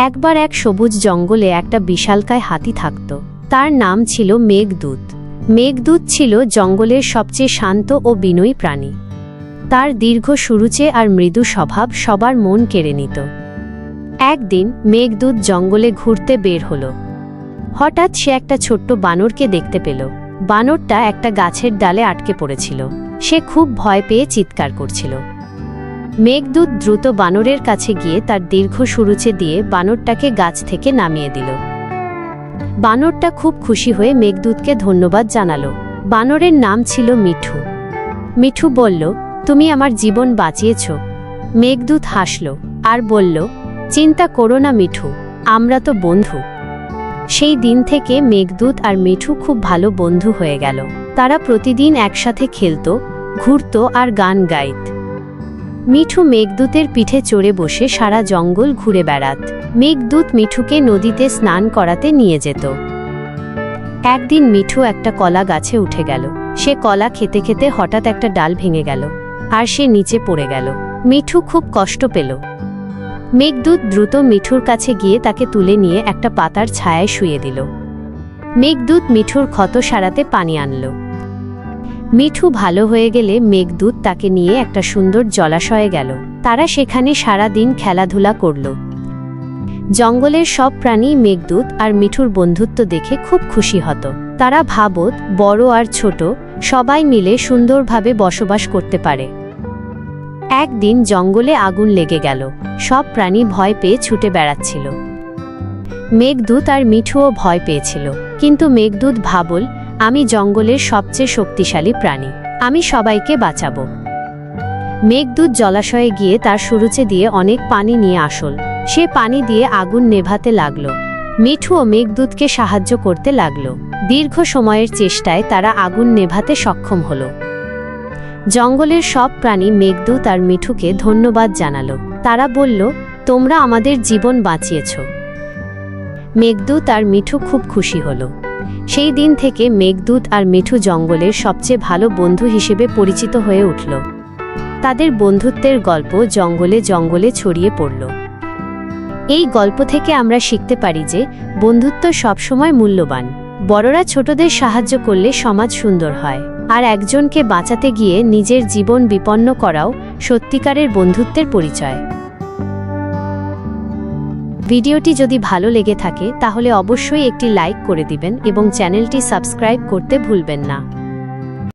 একবার এক সবুজ জঙ্গলে একটা বিশালকায় হাতি থাকত। তার নাম ছিল মেঘদূত। মেঘদূত ছিল জঙ্গলের সবচেয়ে শান্ত ও বিনয়ী প্রাণী। তার দীর্ঘ সুরুচে আর মৃদু স্বভাব সবার মন কেড়ে নিত। একদিন মেঘদূত জঙ্গলে ঘুরতে বের হলো। হঠাৎ সে একটা ছোট্ট বানরকে দেখতে পেল। বানরটা একটা গাছের ডালে আটকে পড়েছিল। সে খুব ভয় পেয়ে চিৎকার করছিল। মেঘদূত দ্রুত বানরের কাছে গিয়ে তার দীর্ঘ সুরুচে দিয়ে বানরটাকে গাছ থেকে নামিয়ে দিল। বানরটা খুব খুশি হয়ে মেঘদূতকে ধন্যবাদ জানালো। বানরের নাম ছিল মিঠু। মিঠু বলল, তুমি আমার জীবন বাঁচিয়েছ। মেঘদূত হাসল আর বলল, চিন্তা করো না মিঠু, আমরা তো বন্ধু। সেই দিন থেকে মেঘদূত আর মিঠু খুব ভালো বন্ধু হয়ে গেল। তারা প্রতিদিন একসাথে খেলত, ঘুরত আর গান গাইত। মিঠু মেঘদূতের পিঠে চড়ে বসে সারা জঙ্গল ঘুরে বেড়াত। মেঘদূত মিঠুকে নদীতে স্নান করাতে নিয়ে যেত। একদিন মিঠু একটা কলা গাছে উঠে গেল। সে কলা খেতে খেতে হঠাৎ একটা ডাল ভেঙে গেল আর সে নিচে পড়ে গেল। মিঠু খুব কষ্ট পেল। মেঘদূত দ্রুত মিঠুর কাছে গিয়ে তাকে তুলে নিয়ে একটা পাতার ছায়ায় শুইয়ে দিল। মেঘদূত মিঠুর ক্ষত সারাতে পানি আনল। মিঠু ভালো হয়ে গেলে মেঘদূত তাকে নিয়ে একটা সুন্দর জলাশয়ে গেল। তারা সেখানে সারা দিন খেলাধুলা করল। জঙ্গলের সব প্রাণী মেঘদূত আর মিঠুর বন্ধুত্ব দেখে খুব খুশি হতো। তারা ভাবত বড় আর ছোট সবাই মিলে সুন্দরভাবে বসবাস করতে পারে। একদিন জঙ্গলে আগুন লেগে গেল। সব প্রাণী ভয় পেয়ে ছুটে বেড়াচ্ছিল। মেঘদূত আর মিঠুও ভয় পেয়েছিল, কিন্তু মেঘদূত ভাবল, আমি জঙ্গলের সবচেয়ে শক্তিশালী প্রাণী, আমি সবাইকে বাঁচাবো। মেঘদূত জলাশয়ে গিয়ে তার সুরুচে দিয়ে অনেক পানি নিয়ে আসল। সে পানি দিয়ে আগুন নেভাতে লাগলো। মিঠুও মেঘদূতকে সাহায্য করতে লাগলো। দীর্ঘ সময়ের চেষ্টায় তারা আগুন নেভাতে সক্ষম হলো। জঙ্গলের সব প্রাণী মেঘদূত আর মিঠুকে ধন্যবাদ জানালো। তারা বলল, তোমরা আমাদের জীবন বাঁচিয়েছ। মেঘদূত আর মিঠু খুব খুশি হলো। সেই দিন থেকে মেঘদূত আর মিঠু জঙ্গলের সবচেয়ে ভালো বন্ধু হিসেবে পরিচিত হয়ে উঠল। তাদের বন্ধুত্বের গল্প জঙ্গলে জঙ্গলে ছড়িয়ে পড়ল। এই গল্প থেকে আমরা শিখতে পারি যে বন্ধুত্ব সবসময় মূল্যবান। বড়রা ছোটদের সাহায্য করলে সমাজ সুন্দর হয়, আর একজনকে বাঁচাতে গিয়ে নিজের জীবন বিপন্ন করাও সত্যিকারের বন্ধুত্বের পরিচয়। ভিডিওটি যদি ভালো লেগে থাকে তাহলে অবশ্যই একটি লাইক করে দিবেন এবং চ্যানেলটি সাবস্ক্রাইব করতে ভুলবেন না।